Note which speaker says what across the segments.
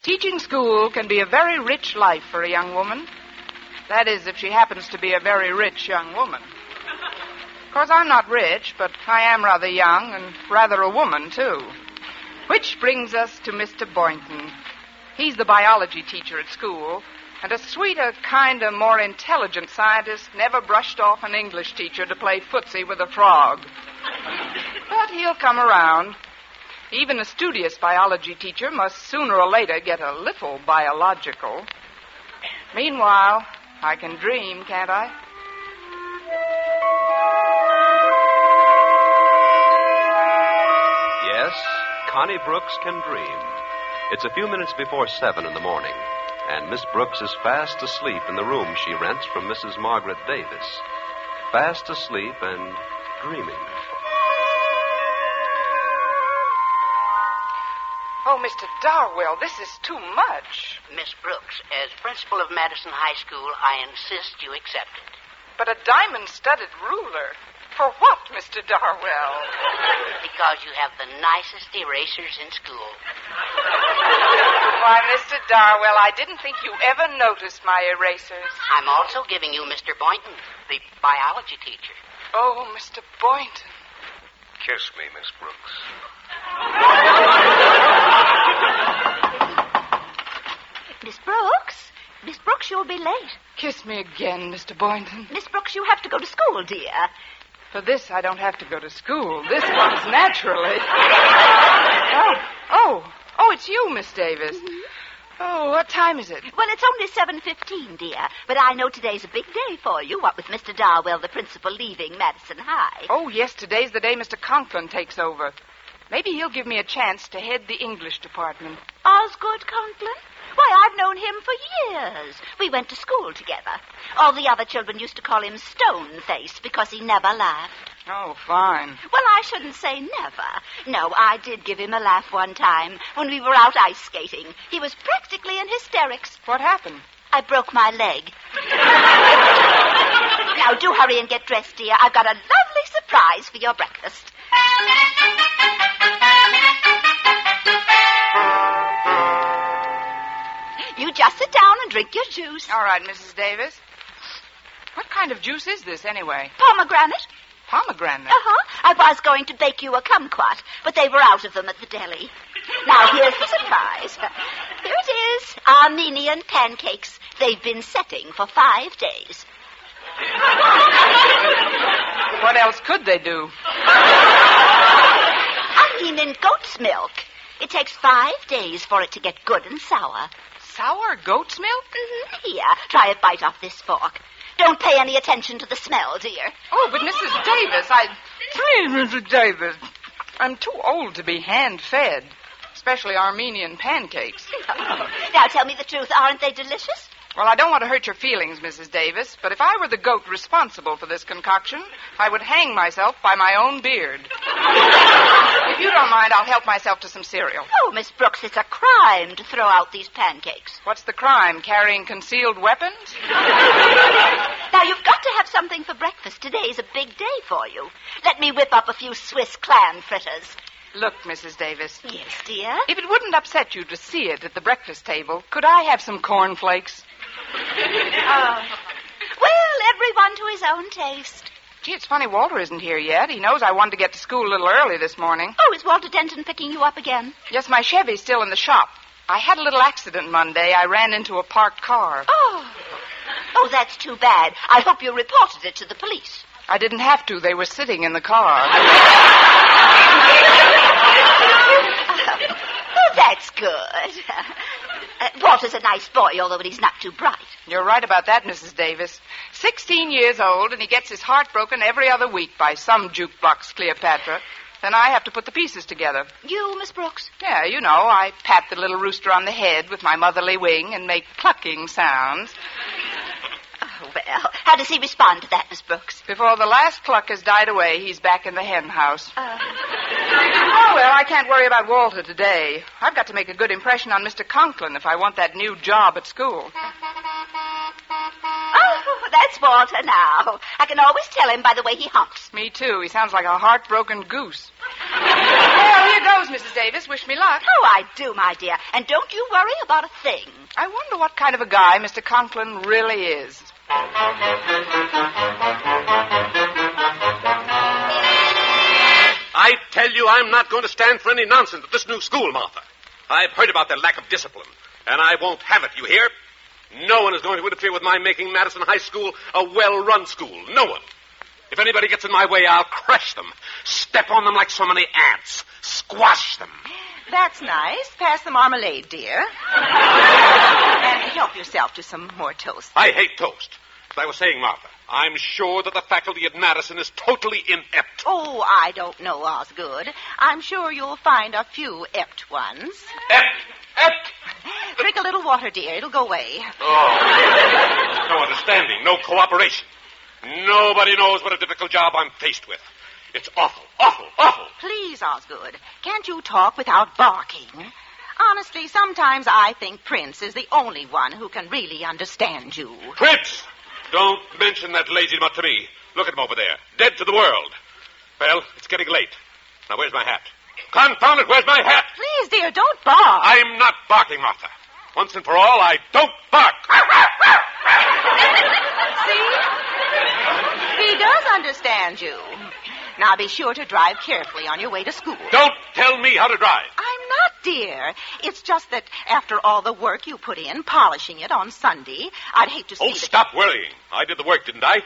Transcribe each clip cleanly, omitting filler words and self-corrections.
Speaker 1: Teaching school can be a very rich life for a young woman. That is, if she happens to be a very rich young woman. Of course, I'm not rich, but I am rather young and rather a woman, too. Which brings us to Mr. Boynton. He's the biology teacher at school, and a sweeter, kinder, more intelligent scientist never brushed off an English teacher to play footsie with a frog. But he'll come around. Even a studious biology teacher must sooner or later get a little biological. Meanwhile, I can dream, can't I?
Speaker 2: Yes, Connie Brooks can dream. It's a few minutes before 7 in the morning, and Miss Brooks is fast asleep in the room she rents from Mrs. Margaret Davis. Fast asleep and dreaming.
Speaker 1: Oh, Mr. Darwell, this is too much.
Speaker 3: Miss Brooks, as principal of Madison High School, I insist you accept it.
Speaker 1: But a diamond-studded ruler. For what, Mr. Darwell?
Speaker 3: Because you have the nicest erasers in school.
Speaker 1: Why, Mr. Darwell, I didn't think you ever noticed my erasers.
Speaker 3: I'm also giving you Mr. Boynton, the biology teacher.
Speaker 1: Oh, Mr. Boynton.
Speaker 4: Kiss me, Miss Brooks.
Speaker 5: Miss Brooks? Miss Brooks, you'll be late.
Speaker 1: Kiss me again, Mr. Boynton.
Speaker 5: Miss Brooks, you have to go to school, dear.
Speaker 1: For this, I don't have to go to school. This comes naturally. Oh, it's you, Miss Davis.
Speaker 5: Mm-hmm.
Speaker 1: Oh, what time is it?
Speaker 5: Well, it's only 7:15, dear. But I know today's a big day for you, what with Mr. Darwell, the principal, leaving Madison High.
Speaker 1: Oh, yes, today's the day Mr. Conklin takes over. Maybe he'll give me a chance to head the English department.
Speaker 5: Osgood Conklin? Why, I've known him for years. We went to school together. All the other children used to call him Stone-Face because he never laughed.
Speaker 1: Oh, fine.
Speaker 5: Well, I shouldn't say never. No, I did give him a laugh one time when we were out ice skating. He was practically in hysterics.
Speaker 1: What happened?
Speaker 5: I broke my leg. Now, do hurry and get dressed, dear. I've got a lovely surprise for your breakfast. You just sit down and drink your juice.
Speaker 1: All right, Mrs. Davis. What kind of juice is this, anyway?
Speaker 5: Pomegranate.
Speaker 1: Pomegranate?
Speaker 5: Uh-huh. I was going to bake you a kumquat, but they were out of them at the deli. Now, here's the surprise. Here it is. Armenian pancakes. They've been setting for 5 days.
Speaker 1: What else could they do?
Speaker 5: I mean in goat's milk. It takes 5 days for it to get good and sour.
Speaker 1: Sour goat's milk?
Speaker 5: Mm-hmm. Here, try a bite off this fork. Don't pay any attention to the smell, dear.
Speaker 1: Oh, but Mrs. Davis, Please, Mrs. Davis. I'm too old to be hand-fed, especially Armenian pancakes.
Speaker 5: Now, tell me the truth. Aren't they delicious?
Speaker 1: Well, I don't want to hurt your feelings, Mrs. Davis, but if I were the goat responsible for this concoction, I would hang myself by my own beard. If you don't mind, I'll help myself to some cereal.
Speaker 5: Oh, Miss Brooks, it's a crime to throw out these pancakes.
Speaker 1: What's the crime, carrying concealed weapons?
Speaker 5: Now, you've got to have something for breakfast. Today's a big day for you. Let me whip up a few Swiss clam fritters.
Speaker 1: Look, Mrs. Davis.
Speaker 5: Yes, dear?
Speaker 1: If it wouldn't upset you to see it at the breakfast table, could I have some cornflakes?
Speaker 5: Well, everyone to his own taste.
Speaker 1: Gee, it's funny Walter isn't here yet. He knows I wanted to get to school a little early this morning.
Speaker 5: Oh, is Walter Denton picking you up again?
Speaker 1: Yes, my Chevy's still in the shop. I had a little accident Monday. I ran into a parked car.
Speaker 5: Oh, that's too bad. I hope you reported it to the police.
Speaker 1: I didn't have to. They were sitting in the car.
Speaker 5: Oh, that's good. Walter's a nice boy, although he's not too bright.
Speaker 1: You're right about that, Mrs. Davis. 16 years old, and he gets his heart broken every other week by some jukebox Cleopatra. Then I have to put the pieces together.
Speaker 5: You, Miss Brooks?
Speaker 1: Yeah, you know, I pat the little rooster on the head with my motherly wing and make clucking sounds.
Speaker 5: Oh, well, how does he respond to that, Miss Brooks?
Speaker 1: Before the last cluck has died away, he's back in the hen house. Oh, well, I can't worry about Walter today. I've got to make a good impression on Mr. Conklin if I want that new job at school.
Speaker 5: Oh, That's Walter now. I can always tell him by the way he humps.
Speaker 1: Me too. He sounds like a heartbroken goose. Well, here goes, Mrs. Davis. Wish me luck.
Speaker 5: Oh, I do, my dear. And don't you worry about a thing.
Speaker 1: I wonder what kind of a guy Mr. Conklin really is.
Speaker 4: I tell you, I'm not going to stand for any nonsense at this new school, Martha. I've heard about their lack of discipline, and I won't have it, you hear? No one is going to interfere with my making Madison High School a well-run school. No one. If anybody gets in my way, I'll crush them. Step on them like so many ants. Squash them.
Speaker 6: That's nice. Pass the marmalade, dear. And help yourself to some more toast.
Speaker 4: I hate toast. As I was saying, Martha, I'm sure that the faculty at Madison is totally inept.
Speaker 6: Oh, I don't know, Osgood. I'm sure you'll find a few ept ones.
Speaker 4: Ept!
Speaker 6: Drink a little water, dear. It'll go away.
Speaker 4: Oh, no understanding, no cooperation. Nobody knows what a difficult job I'm faced with. It's awful, awful, awful.
Speaker 6: Please, Osgood, can't you talk without barking? Honestly, sometimes I think Prince is the only one who can really understand you.
Speaker 4: Prince! Don't mention that lazy mutt to me. Look at him over there, dead to the world. Well, it's getting late. Now, where's my hat? Confound it, where's my hat?
Speaker 6: Please, dear, don't bark.
Speaker 4: I'm not barking, Martha. Once and for all, I don't bark.
Speaker 6: See? He does understand you. Now be sure to drive carefully on your way to school.
Speaker 4: Don't tell me how to drive.
Speaker 6: I'm not, dear. It's just that after all the work you put in, polishing it on Sunday, I'd hate to see
Speaker 4: stop worrying. I did the work, didn't I?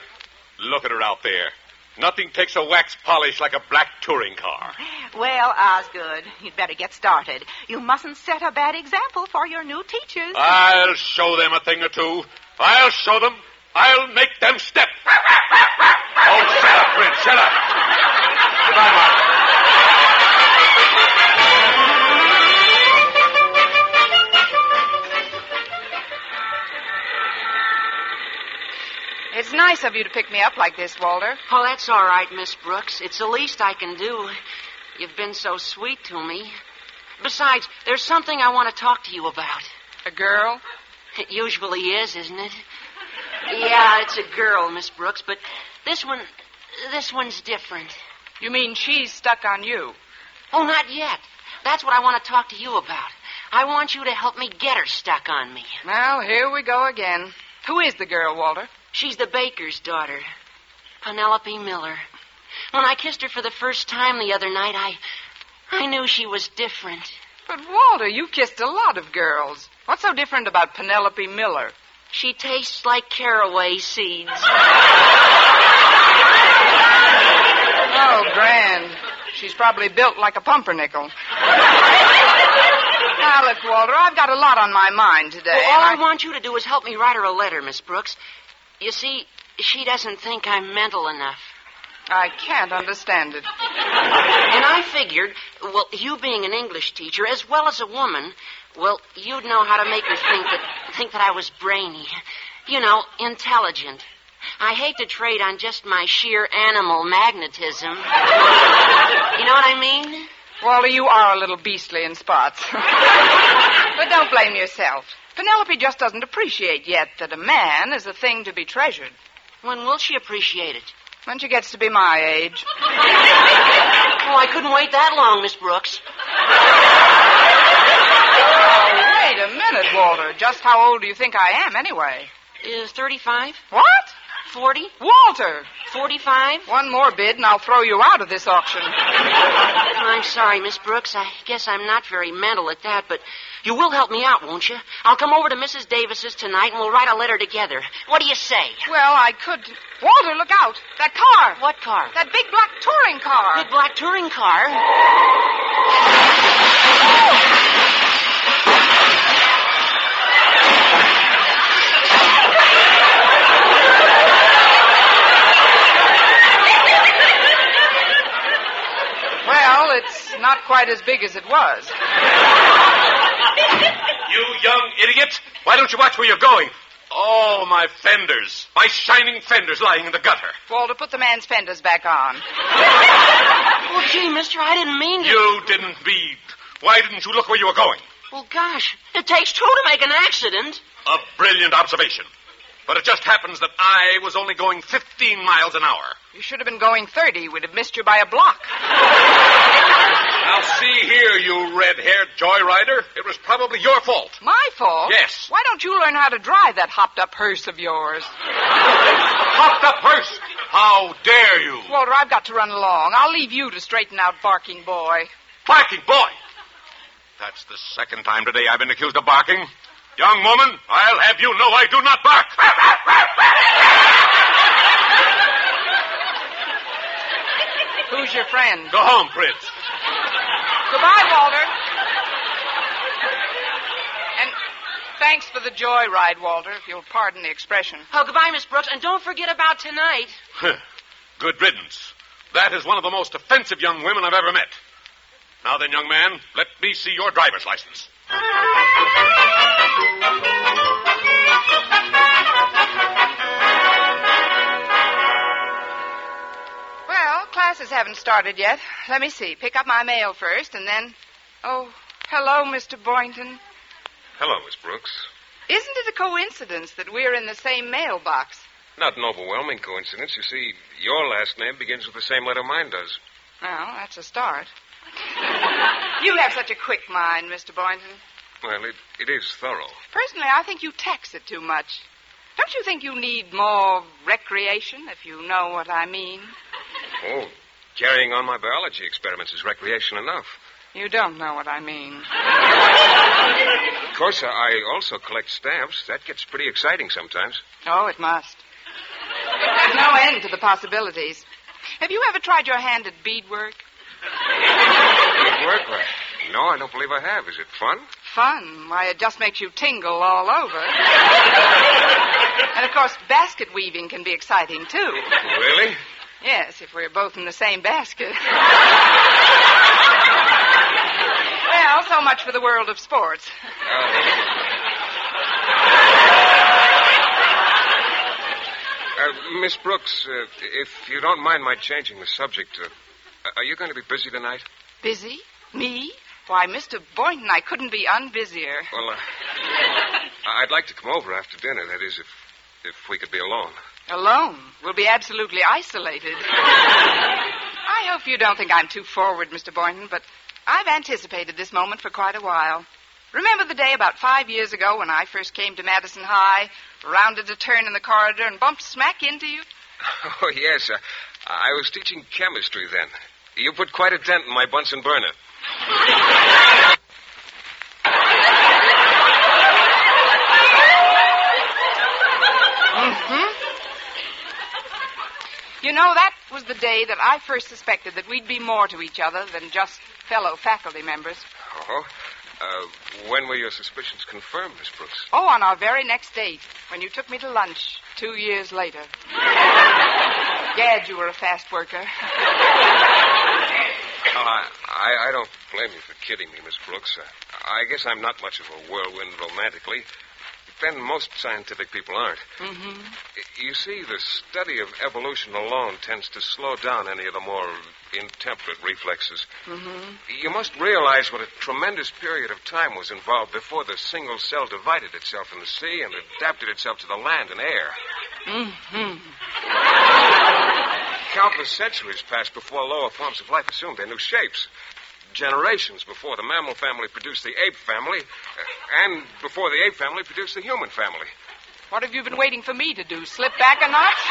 Speaker 4: Look at her out there. Nothing takes a wax polish like a black touring car.
Speaker 6: Well, Osgood, you'd better get started. You mustn't set a bad example for your new teachers.
Speaker 4: I'll show them a thing or two. I'll show them. I'll make them step. Oh, shut up, Prince, shut up. Goodbye, Martha.
Speaker 1: It's nice of you to pick me up like this, Walter.
Speaker 3: Oh, that's all right, Miss Brooks. It's the least I can do. You've been so sweet to me. Besides, there's something I want to talk to you about.
Speaker 1: A girl?
Speaker 3: It usually is, isn't it? Yeah, it's a girl, Miss Brooks, but this one's different.
Speaker 1: You mean she's stuck on you?
Speaker 3: Oh, not yet. That's what I want to talk to you about. I want you to help me get her stuck on me.
Speaker 1: Well, here we go again. Who is the girl, Walter?
Speaker 3: She's the baker's daughter, Penelope Miller. When I kissed her for the first time the other night, I knew she was different.
Speaker 1: But, Walter, you've kissed a lot of girls. What's so different about Penelope Miller?
Speaker 3: She tastes like caraway seeds.
Speaker 1: Oh, grand. She's probably built like a pumpernickel. Now, look, Walter, I've got a lot on my mind today.
Speaker 3: Well, all I want you to do is help me write her a letter, Miss Brooks. You see, she doesn't think I'm mental enough.
Speaker 1: I can't understand it.
Speaker 3: And I figured, well, you being an English teacher, as well as a woman, well, you'd know how to make her think that I was brainy. You know, intelligent. I hate to trade on just my sheer animal magnetism. You know what I mean?
Speaker 1: Walter, you are a little beastly in spots. But don't blame yourself. Penelope just doesn't appreciate yet that a man is a thing to be treasured.
Speaker 3: When will she appreciate it?
Speaker 1: When she gets to be my age.
Speaker 3: Oh, I couldn't wait that long, Miss Brooks.
Speaker 1: Oh, wait a minute, Walter. Just how old do you think I am, anyway?
Speaker 3: 35?
Speaker 1: What?
Speaker 3: 40?
Speaker 1: Walter!
Speaker 3: 45?
Speaker 1: One more bid and I'll throw you out of this auction.
Speaker 3: I'm sorry, Miss Brooks. I guess I'm not very mental at that, but you will help me out, won't you? I'll come over to Mrs. Davis's tonight and we'll write a letter together. What do you say?
Speaker 1: Well, I could... Walter, look out. That car.
Speaker 3: What car?
Speaker 1: That big black touring car.
Speaker 3: Big black touring car?
Speaker 1: Well, it's not quite as big as it was.
Speaker 4: You young idiot! Why don't you watch where you're going? Oh, my fenders. My shining fenders lying in the gutter.
Speaker 1: Walter, put the man's fenders back on.
Speaker 3: Well, gee, mister, I didn't mean to...
Speaker 4: You didn't mean... Why didn't you look where you were going?
Speaker 3: Well, gosh, it takes two to make an accident.
Speaker 4: A brilliant observation. But it just happens that I was only going 15 miles an hour.
Speaker 1: You should have been going 30. We'd have missed you by a block.
Speaker 4: Now, see here, you red-haired joyrider. It was probably your fault.
Speaker 1: My fault?
Speaker 4: Yes.
Speaker 1: Why don't you learn how to drive that hopped-up hearse of yours?
Speaker 4: Hopped-up hearse? How dare you?
Speaker 1: Walter, I've got to run along. I'll leave you to straighten out Barking Boy.
Speaker 4: Barking Boy? That's the second time today I've been accused of barking. Young woman, I'll have you know I do not bark.
Speaker 1: Who's your friend?
Speaker 4: Go home, Prince.
Speaker 1: Goodbye, Walter. And thanks for the joyride, Walter, if you'll pardon the expression.
Speaker 3: Oh, goodbye, Miss Brooks, and don't forget about tonight.
Speaker 4: Good riddance. That is one of the most offensive young women I've ever met. Now then, young man, let me see your driver's license.
Speaker 1: Well, classes haven't started yet. Let me see. Pick up my mail first, and then... Oh, hello, Mr. Boynton.
Speaker 7: Hello, Miss Brooks.
Speaker 1: Isn't it a coincidence that we're in the same mailbox?
Speaker 7: Not an overwhelming coincidence. You see, your last name begins with the same letter mine does.
Speaker 1: Well, that's a start. You have such a quick mind, Mr. Boynton.
Speaker 7: Well, it is thorough.
Speaker 1: Personally, I think you tax it too much. Don't you think you need more recreation, if you know what I mean?
Speaker 7: Oh, carrying on my biology experiments is recreation enough.
Speaker 1: You don't know what I mean.
Speaker 7: Of course, I also collect stamps. That gets pretty exciting sometimes.
Speaker 1: Oh, it must. There's no end to the possibilities. Have you ever tried your hand at beadwork?
Speaker 7: Beadwork? No, I don't believe I have. Is it fun?
Speaker 1: Fun? Why, it just makes you tingle all over. And, of course, basket weaving can be exciting, too.
Speaker 7: Really?
Speaker 1: Yes, if we're both in the same basket. Well, so much for the world of sports.
Speaker 7: Miss Brooks, if you don't mind my changing the subject, are you going to be busy tonight?
Speaker 1: Busy? Me? Why, Mr. Boynton, I couldn't be unbusier.
Speaker 7: Well, I'd like to come over after dinner. That is, if we could be alone.
Speaker 1: Alone? We'll be absolutely isolated. I hope you don't think I'm too forward, Mr. Boynton, but I've anticipated this moment for quite a while. Remember the day about 5 years ago when I first came to Madison High, rounded a turn in the corridor, and bumped smack into you?
Speaker 7: Oh, yes. I was teaching chemistry then. You put quite a dent in my Bunsen burner.
Speaker 1: Mm-hmm. You know, that was the day that I first suspected that we'd be more to each other than just fellow faculty members.
Speaker 7: Oh? When were your suspicions confirmed, Miss Brooks?
Speaker 1: Oh, on our very next date, when you took me to lunch 2 years later. Gad, you were a fast worker.
Speaker 7: I don't blame you for kidding me, Miss Brooks. I guess I'm not much of a whirlwind romantically. Then most scientific people aren't.
Speaker 1: Mm-hmm.
Speaker 7: You see, the study of evolution alone tends to slow down any of the more intemperate reflexes.
Speaker 1: Mm-hmm.
Speaker 7: You must realize what a tremendous period of time was involved before the single cell divided itself in the sea and adapted itself to the land and air.
Speaker 1: Mm-hmm.
Speaker 7: Countless centuries passed before lower forms of life assumed their new shapes. Generations before the mammal family produced the ape family, and before the ape family produced the human family.
Speaker 1: What have you been waiting for me to do? Slip back a notch?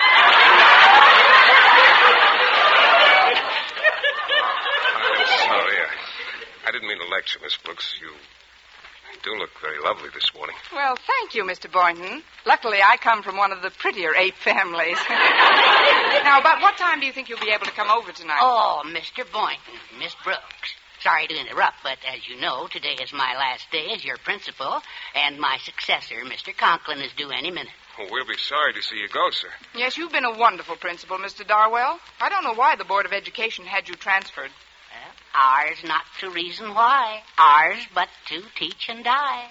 Speaker 7: I'm sorry. I didn't mean to lecture, Miss Brooks. You do look very lovely this morning.
Speaker 1: Well, thank you, Mr. Boynton. Luckily, I come from one of the prettier ape families. Now, about what time do you think you'll be able to come over tonight?
Speaker 8: Oh, Mr. Boynton, Miss Brooks. Sorry to interrupt, but as you know, today is my last day as your principal, and my successor, Mr. Conklin, is due any minute.
Speaker 7: Oh, we'll be sorry to see you go, sir.
Speaker 1: Yes, you've been a wonderful principal, Mr. Darwell. I don't know why the Board of Education had you transferred.
Speaker 8: Well, ours not to reason why. Ours but to teach and die.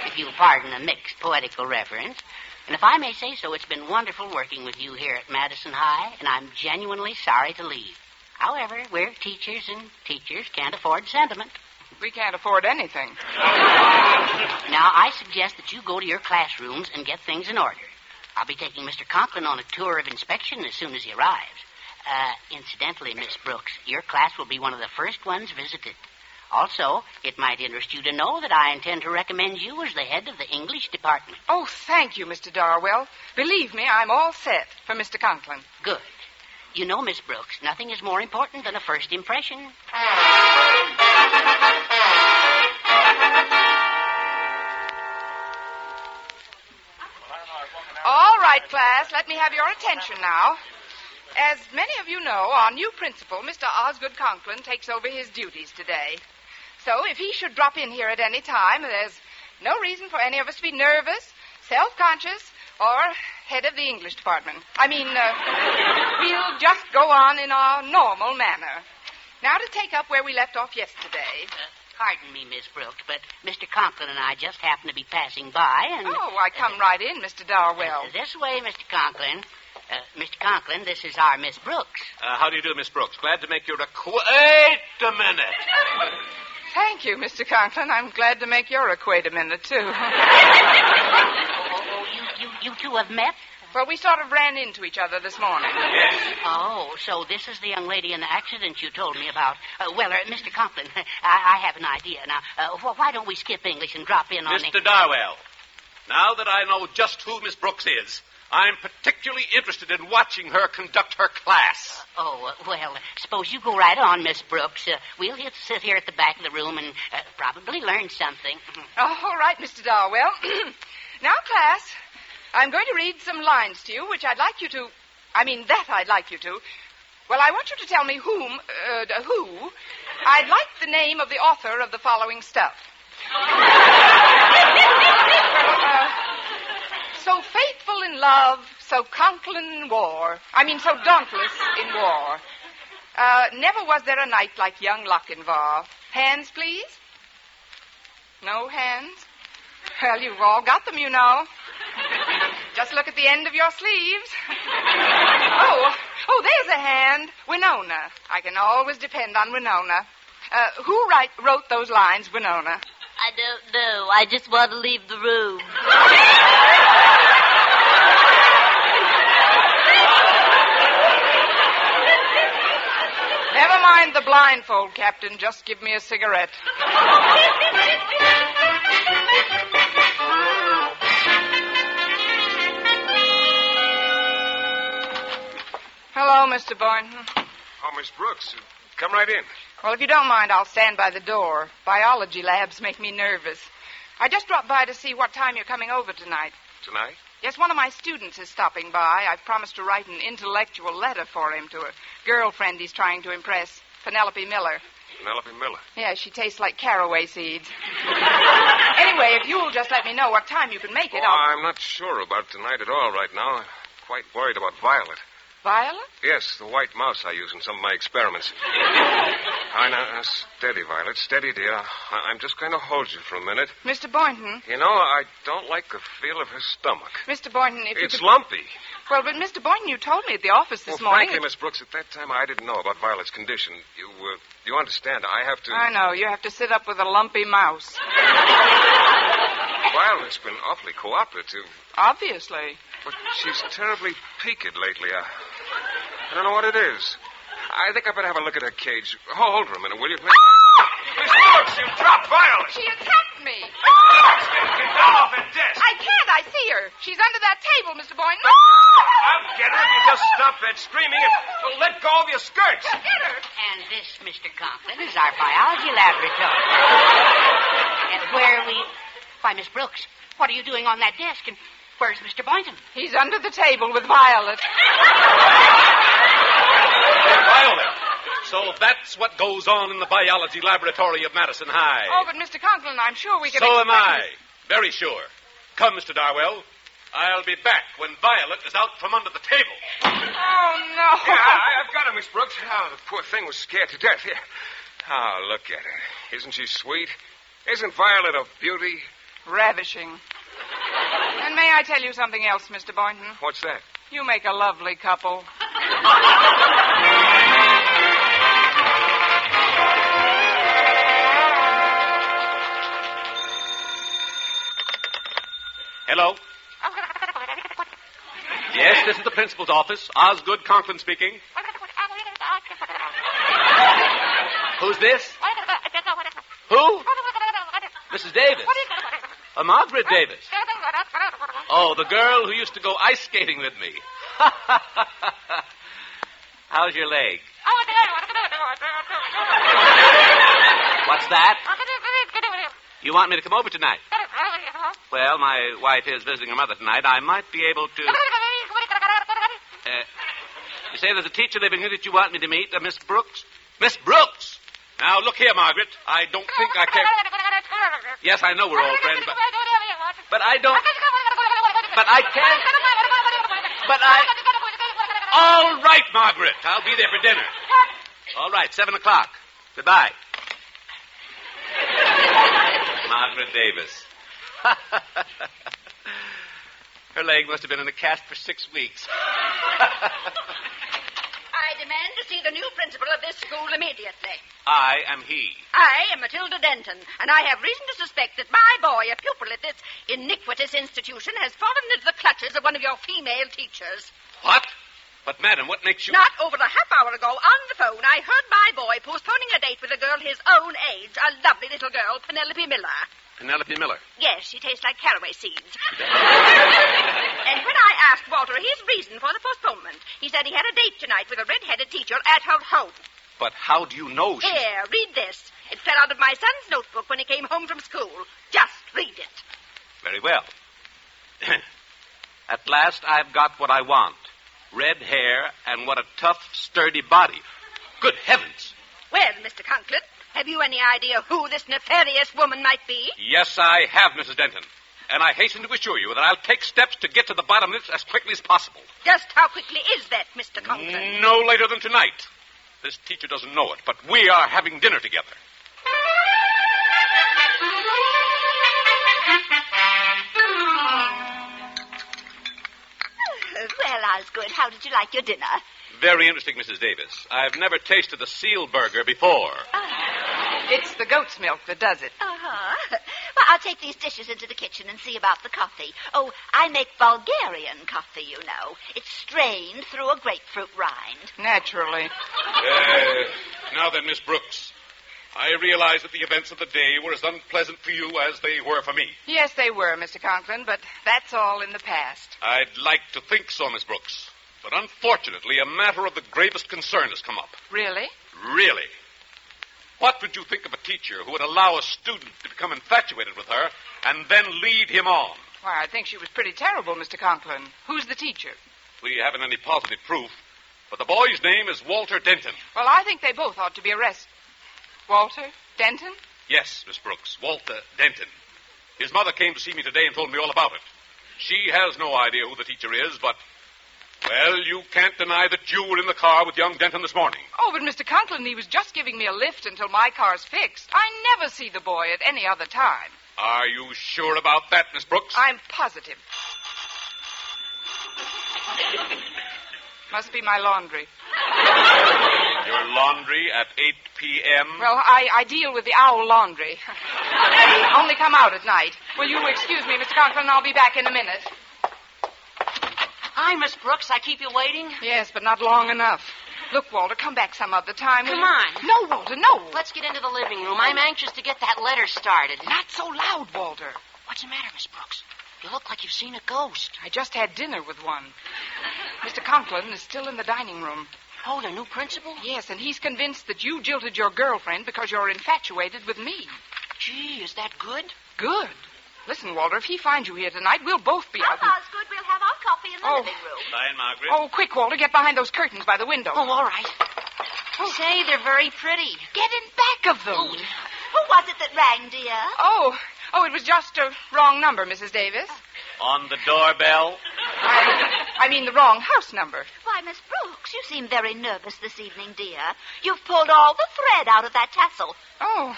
Speaker 8: If you'll pardon a mixed poetical reference. And if I may say so, it's been wonderful working with you here at Madison High, and I'm genuinely sorry to leave. However, we're teachers, and teachers can't afford sentiment.
Speaker 1: We can't afford anything.
Speaker 8: Now, Now, I suggest that you go to your classrooms and get things in order. I'll be taking Mr. Conklin on a tour of inspection as soon as he arrives. Incidentally, Miss Brooks, your class will be one of the first ones visited. Also, it might interest you to know that I intend to recommend you as the head of the English department.
Speaker 1: Oh, thank you, Mr. Darwell. Believe me, I'm all set for Mr. Conklin.
Speaker 8: Good. You know, Miss Brooks, nothing is more important than a first impression.
Speaker 1: All right, class, let me have your attention now. As many of you know, our new principal, Mr. Osgood Conklin, takes over his duties today. So if he should drop in here at any time, there's no reason for any of us to be nervous, self-conscious, or head of the English department. We'll just go on in our normal manner. Now to take up where we left off yesterday.
Speaker 8: Pardon me, Miss Brooks, but Mr. Conklin and I just happened to be passing by and...
Speaker 1: Oh, I come right in, Mr. Darwell.
Speaker 8: This way, Mr. Conklin. Mr. Conklin, this is our Miss Brooks.
Speaker 4: How do you do, Miss Brooks? Glad to make your Wait a minute.
Speaker 1: Thank you, Mr. Conklin. I'm glad to make your acquaintance, too.
Speaker 8: You two have met?
Speaker 1: Well, we sort of ran into each other this morning.
Speaker 4: Yes.
Speaker 8: Oh, so this is the young lady in the accident you told me about. Mr. Conklin, I have an idea. Now, why don't we skip English and drop in on...
Speaker 4: Mr. Darwell, now that I know just who Miss Brooks is, I'm particularly interested in watching her conduct her class.
Speaker 8: Suppose you go right on, Miss Brooks. We'll sit here at the back of the room and probably learn something.
Speaker 1: All right, Mr. Darwell. Now, class, I'm going to read some lines to you, which I'd like you to... Well, I want you to tell me who. I'd like the name of the author of the following stuff. So faithful in love, so Conklin in war. So dauntless in war. Never was there a night like young Lochinvar. Hands, please? No hands? Well, you've all got them, you know. Just look at the end of your sleeves. Oh, there's a hand. Winona. I can always depend on Winona. Who wrote those lines, Winona?
Speaker 9: I don't know. I just want to leave the room.
Speaker 1: Never mind the blindfold, Captain. Just give me a cigarette. Hello, Mr. Boynton.
Speaker 7: Oh, Miss Brooks, come right in.
Speaker 1: Well, if you don't mind, I'll stand by the door. Biology labs make me nervous. I just dropped by to see what time you're coming over tonight.
Speaker 7: Tonight?
Speaker 1: Yes, one of my students is stopping by. I've promised to write an intellectual letter for him to a girlfriend he's trying to impress, Penelope Miller.
Speaker 7: Penelope Miller?
Speaker 1: Yeah, she tastes like caraway seeds. Anyway, if you'll just let me know what time you can make it,
Speaker 7: I'm not sure about tonight at all right now. I'm quite worried about Violet.
Speaker 1: Violet?
Speaker 7: Yes, the white mouse I use in some of my experiments. Now, steady, Violet. Steady, dear. I'm just going to hold you for a minute.
Speaker 1: Mr. Boynton.
Speaker 7: You know, I don't like the feel of her stomach.
Speaker 1: Mr. Boynton, if
Speaker 7: It's lumpy.
Speaker 1: Well, but Mr. Boynton, you told me at the office this morning...
Speaker 7: Frankly, Miss Brooks, at that time I didn't know about Violet's condition. You understand, I have to...
Speaker 1: I know. You have to sit up with a lumpy mouse.
Speaker 7: Violet's been awfully cooperative.
Speaker 1: Obviously.
Speaker 7: But she's terribly peaked lately. I don't know what it is. I think I better have a look at her cage. Hold her a minute, will you, please? Miss Brooks, you dropped Violet.
Speaker 1: She attacked me.
Speaker 7: Get down off that desk.
Speaker 1: I can't. I see her. She's under that table, Mr. Boynton.
Speaker 7: I'll get her if you just stop that screaming and let go of your skirts.
Speaker 1: Get her.
Speaker 8: And this, Mr. Conklin, is our biology laboratory. And where we... Why, Miss Brooks, what are you doing on that desk? And where's Mr. Boynton?
Speaker 1: He's under the table with Violet.
Speaker 4: Violet. So that's what goes on in the biology laboratory of Madison High.
Speaker 1: Oh, but Mr. Conklin, I'm sure we can...
Speaker 4: So am I. Very sure. Come, Mr. Darwell. I'll be back when Violet is out from under the table.
Speaker 1: Oh, no.
Speaker 7: Yeah, I've got her, Miss Brooks. Oh, the poor thing was scared to death. Here. Oh, look at her. Isn't she sweet? Isn't Violet a beauty?
Speaker 1: Ravishing. And may I tell you something else, Mr. Boynton?
Speaker 7: What's that?
Speaker 1: You make a lovely couple.
Speaker 4: Hello? Yes, this is the principal's office. Osgood Conklin speaking. Who's this? Who? Mrs. Davis. Margaret Davis. Oh, the girl who used to go ice skating with me. How's your leg? What's that? You want me to come over tonight? Well, my wife is visiting her mother tonight. I might be able to... you say there's a teacher living here that you want me to meet, Miss Brooks? Miss Brooks! Now, look here, Margaret. I don't think I can... Yes, I know we're old friends, but I don't... But I can't... But I... All right, Margaret. I'll be there for dinner. All right, 7 o'clock. Goodbye. Margaret Davis. Her leg must have been in a cast for 6 weeks.
Speaker 10: I demand to see the new principal of this school immediately.
Speaker 4: I am he.
Speaker 10: I am Matilda Denton, and I have reason to suspect that my boy, a pupil at this iniquitous institution, has fallen into the clutches of one of your female teachers.
Speaker 4: What? But, madam, what makes you...
Speaker 10: Not over a half hour ago, on the phone, I heard my boy postponing a date with a girl his own age, a lovely little girl, Penelope Miller.
Speaker 4: Penelope Miller?
Speaker 10: Yes, she tastes like caraway seeds. And when I asked Walter his reason for the postponement, he said he had a date tonight with a red-headed teacher at her home.
Speaker 4: But how do you know she...
Speaker 10: Here, read this. It fell out of my son's notebook when he came home from school. Just read it.
Speaker 4: Very well. At last I've got what I want. Red hair and what a tough, sturdy body. Good heavens.
Speaker 10: Well, Mr. Conklin, have you any idea who this nefarious woman might be?
Speaker 4: Yes, I have, Mrs. Denton. And I hasten to assure you that I'll take steps to get to the bottom of this as quickly as possible.
Speaker 10: Just how quickly is that, Mr. Conklin?
Speaker 4: No later than tonight. This teacher doesn't know it, but we are having dinner together.
Speaker 5: Well, Osgood, how did you like your dinner?
Speaker 4: Very interesting, Mrs. Davis. I've never tasted a seal burger before.
Speaker 1: It's the goat's milk that does it.
Speaker 5: Uh-huh. Well, I'll take these dishes into the kitchen and see about the coffee. Oh, I make Bulgarian coffee, you know. It's strained through a grapefruit rind.
Speaker 1: Naturally.
Speaker 4: Now then, Miss Brooks, I realize that the events of the day were as unpleasant for you as they were for me.
Speaker 1: Yes, they were, Mr. Conklin, but that's all in the past.
Speaker 4: I'd like to think so, Miss Brooks. But unfortunately, a matter of the gravest concern has come up.
Speaker 1: Really?
Speaker 4: Really. What would you think of a teacher who would allow a student to become infatuated with her and then lead him on?
Speaker 1: Why, I think she was pretty terrible, Mr. Conklin. Who's the teacher?
Speaker 4: We haven't any positive proof, but the boy's name is Walter Denton.
Speaker 1: Well, I think they both ought to be arrested. Walter Denton?
Speaker 4: Yes, Miss Brooks, Walter Denton. His mother came to see me today and told me all about it. She has no idea who the teacher is, but, well, you can't deny that you were in the car with young Denton this morning.
Speaker 1: Oh, but Mr. Conklin, he was just giving me a lift until my car's fixed. I never see the boy at any other time.
Speaker 4: Are you sure about that, Miss Brooks?
Speaker 1: I'm positive. Must be my laundry.
Speaker 4: Your laundry at 8 p.m.?
Speaker 1: Well, I deal with the owl laundry. They only come out at night. Will you excuse me, Mr. Conklin? I'll be back in a minute.
Speaker 3: Hi, Miss Brooks. I keep you waiting?
Speaker 1: Yes, but not long enough. Look, Walter, come back some other time.
Speaker 3: Come on.
Speaker 1: No, Walter, no.
Speaker 3: Let's get into the living room. I'm anxious to get that letter started.
Speaker 1: Not so loud, Walter.
Speaker 3: What's the matter, Miss Brooks? You look like you've seen a ghost.
Speaker 1: I just had dinner with one. Mr. Conklin is still in the dining room.
Speaker 3: Oh, the new principal?
Speaker 1: Yes, and he's convinced that you jilted your girlfriend because you're infatuated with me.
Speaker 3: Gee, is that good?
Speaker 1: Good. Listen, Walter, if he finds you here tonight, we'll both be out.
Speaker 5: Osgood, we'll have our coffee in the living room.
Speaker 4: Fine, Margaret.
Speaker 1: Oh, quick, Walter, get behind those curtains by the window.
Speaker 3: Oh, all right. Say, they're very pretty.
Speaker 1: Get in back of them.
Speaker 3: Oh.
Speaker 5: Who was it that rang, dear?
Speaker 1: Oh, it was just a wrong number, Mrs. Davis.
Speaker 4: On the doorbell?
Speaker 1: I mean the wrong house number.
Speaker 5: Why, Miss Brooks, you seem very nervous this evening, dear. You've pulled all the thread out of that tassel.
Speaker 1: Oh,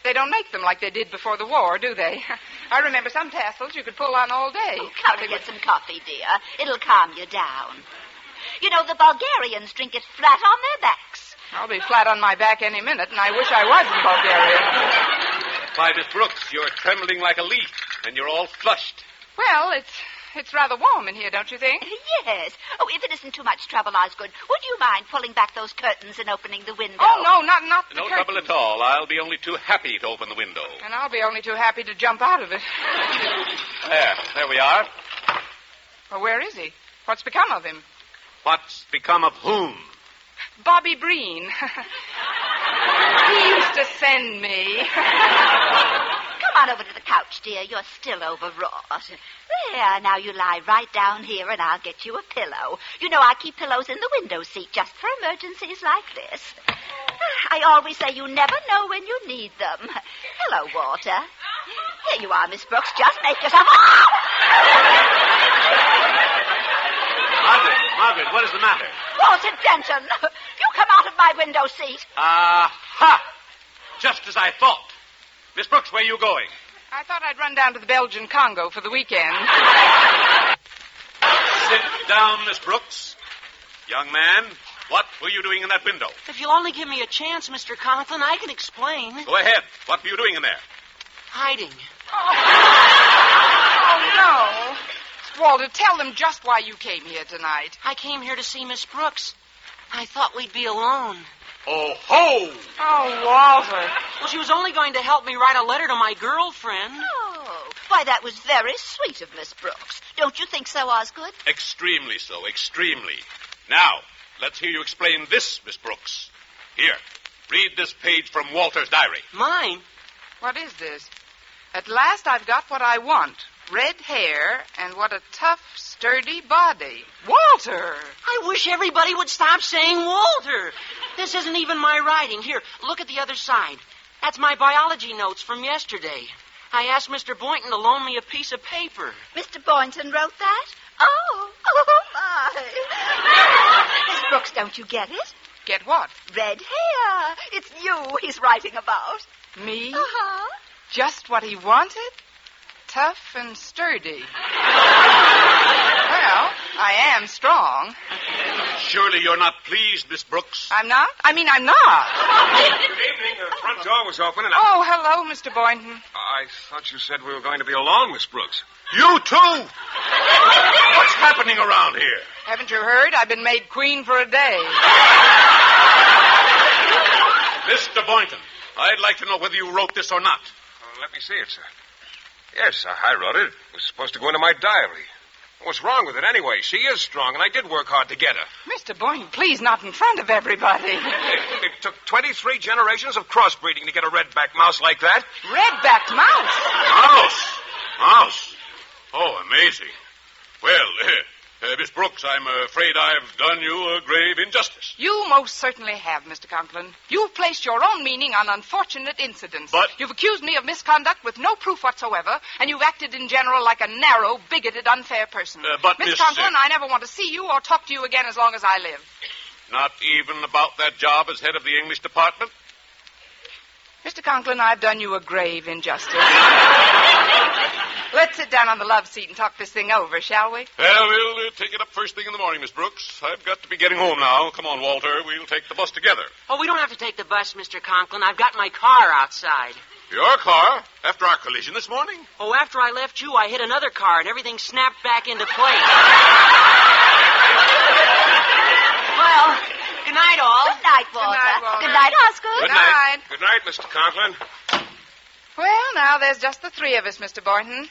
Speaker 1: they don't make them like they did before the war, do they? I remember some tassels you could pull on all day.
Speaker 5: Oh, come and get some coffee, dear. It'll calm you down. You know, the Bulgarians drink it flat on their backs.
Speaker 1: I'll be flat on my back any minute, and I wish I was in Bulgaria.
Speaker 4: Why, Miss Brooks, you're trembling like a leaf, and you're all flushed.
Speaker 1: Well, it's rather warm in here, don't you think?
Speaker 5: Yes. Oh, if it isn't too much trouble, Osgood, would you mind pulling back those curtains and opening the window?
Speaker 1: Oh, no, not the
Speaker 4: No
Speaker 1: curtains.
Speaker 4: trouble at all. I'll be only too happy to open the window.
Speaker 1: And I'll be only too happy to jump out of it.
Speaker 4: There we are.
Speaker 1: Well, where is he? What's become of him?
Speaker 4: What's become of whom?
Speaker 1: Bobby Breen. He used to send me.
Speaker 5: Come on over to the couch, dear. You're still overwrought. There, now you lie right down here and I'll get you a pillow. You know I keep pillows in the window seat just for emergencies like this. I always say you never know when you need them. Hello, Walter. Here you are, Miss Brooks. Just make yourself...
Speaker 4: Margaret, what is the matter?
Speaker 5: Walter Denton, you come out of my window seat.
Speaker 4: Aha! Just as I thought. Miss Brooks, where are you going?
Speaker 1: I thought I'd run down to the Belgian Congo for the weekend.
Speaker 4: Sit down, Miss Brooks. Young man, what were you doing in that window?
Speaker 3: If you'll only give me a chance, Mr. Conklin, I can explain.
Speaker 4: Go ahead. What were you doing in there?
Speaker 3: Hiding.
Speaker 1: Oh, no. Walter, tell them just why you came here tonight.
Speaker 3: I came here to see Miss Brooks. I thought we'd be alone.
Speaker 4: Oh, ho!
Speaker 1: Oh, Walter.
Speaker 3: Well, she was only going to help me write a letter to my girlfriend.
Speaker 5: Oh, why, that was very sweet of Miss Brooks. Don't you think so, Osgood?
Speaker 4: Extremely so, extremely. Now, let's hear you explain this, Miss Brooks. Here, read this page from Walter's diary.
Speaker 3: Mine?
Speaker 1: What is this? At last I've got what I want. Red hair and what a tough, sturdy body. Walter!
Speaker 3: I wish everybody would stop saying Walter. This isn't even my writing. Here, look at the other side. That's my biology notes from yesterday. I asked Mr. Boynton to loan me a piece of paper.
Speaker 5: Mr. Boynton wrote that? Oh, my. Miss Brooks, don't you get it?
Speaker 1: Get what?
Speaker 5: Red hair. It's you he's writing about.
Speaker 1: Me?
Speaker 5: Uh-huh.
Speaker 1: Just what he wanted? Tough and sturdy. Well, I am strong.
Speaker 4: Surely you're not pleased, Miss Brooks.
Speaker 1: I'm not? I'm not.
Speaker 7: Good evening. The front door was open and
Speaker 1: Oh, hello, Mr. Boynton.
Speaker 7: I thought you said we were going to be alone, Miss Brooks.
Speaker 4: You too? What's happening around here?
Speaker 1: Haven't you heard? I've been made queen for a day.
Speaker 4: Mr. Boynton, I'd like to know whether you wrote this or not.
Speaker 7: Let me see it, sir. Yes, I wrote it. It was supposed to go into my diary. What's wrong with it anyway? She is strong, and I did work hard to get her.
Speaker 1: Mr. Boynton, please, not in front of everybody.
Speaker 7: It took 23 generations of crossbreeding to get a red-backed mouse like that.
Speaker 1: Red-backed mouse?
Speaker 4: Mouse. Oh, amazing. Well, Miss Brooks, I'm afraid I've done you a grave injustice.
Speaker 1: You most certainly have, Mr. Conklin. You've placed your own meaning on unfortunate incidents.
Speaker 4: But...
Speaker 1: You've accused me of misconduct with no proof whatsoever, and you've acted in general like a narrow, bigoted, unfair person.
Speaker 4: But,
Speaker 1: Miss
Speaker 4: Miss...
Speaker 1: Conklin, I never want to see you or talk to you again as long as I live.
Speaker 4: Not even about that job as head of the English department?
Speaker 1: Mr. Conklin, I've done you a grave injustice. Let's sit down on the love seat and talk this thing over, shall we?
Speaker 4: Well, we'll take it up first thing in the morning, Miss Brooks. I've got to be getting home now. Come on, Walter. We'll take the bus together.
Speaker 3: Oh, we don't have to take the bus, Mr. Conklin. I've got my car outside.
Speaker 4: Your car? After our collision this morning?
Speaker 3: Oh, after I left you, I hit another car, and everything snapped back into place. Well, good night, all.
Speaker 5: Good night, Walter.
Speaker 1: Good night, Walter.
Speaker 5: Good night, Osgood.
Speaker 4: Good night.
Speaker 7: Good night, Mr. Conklin.
Speaker 1: Well, now there's just the three of us, Mr. Boynton.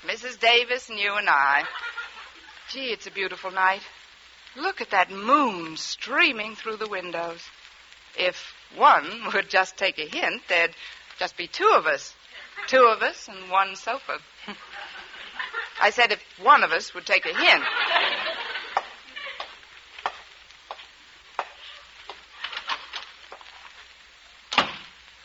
Speaker 1: Mrs. Davis and you and I. Gee, it's a beautiful night. Look at that moon streaming through the windows. If one would just take a hint, there'd just be two of us. Two of us and one sofa. I said if one of us would take a hint.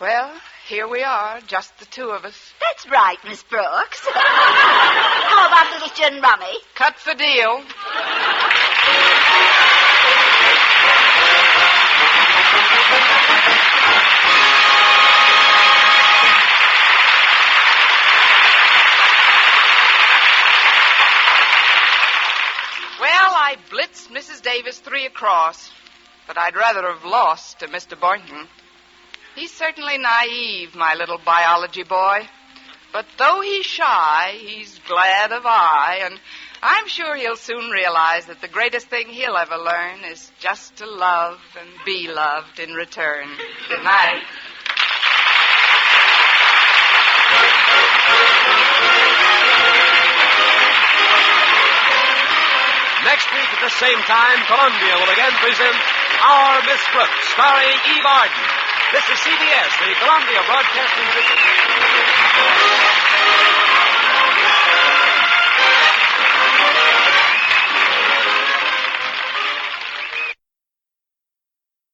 Speaker 1: Well, here we are, just the two of us.
Speaker 5: That's right, Miss Brooks. How about a little gin rummy?
Speaker 1: Cut the deal. Well, I blitzed Mrs. Davis 3 across, but I'd rather have lost to Mr. Boynton. He's certainly naive, my little biology boy. But though he's shy, he's glad of eye, and I'm sure he'll soon realize that the greatest thing he'll ever learn is just to love and be loved in return. Good night.
Speaker 2: Next week at the same time, Columbia will again present Our Miss Brooks, starring Eve Arden. This is CBS, the Columbia Broadcasting System.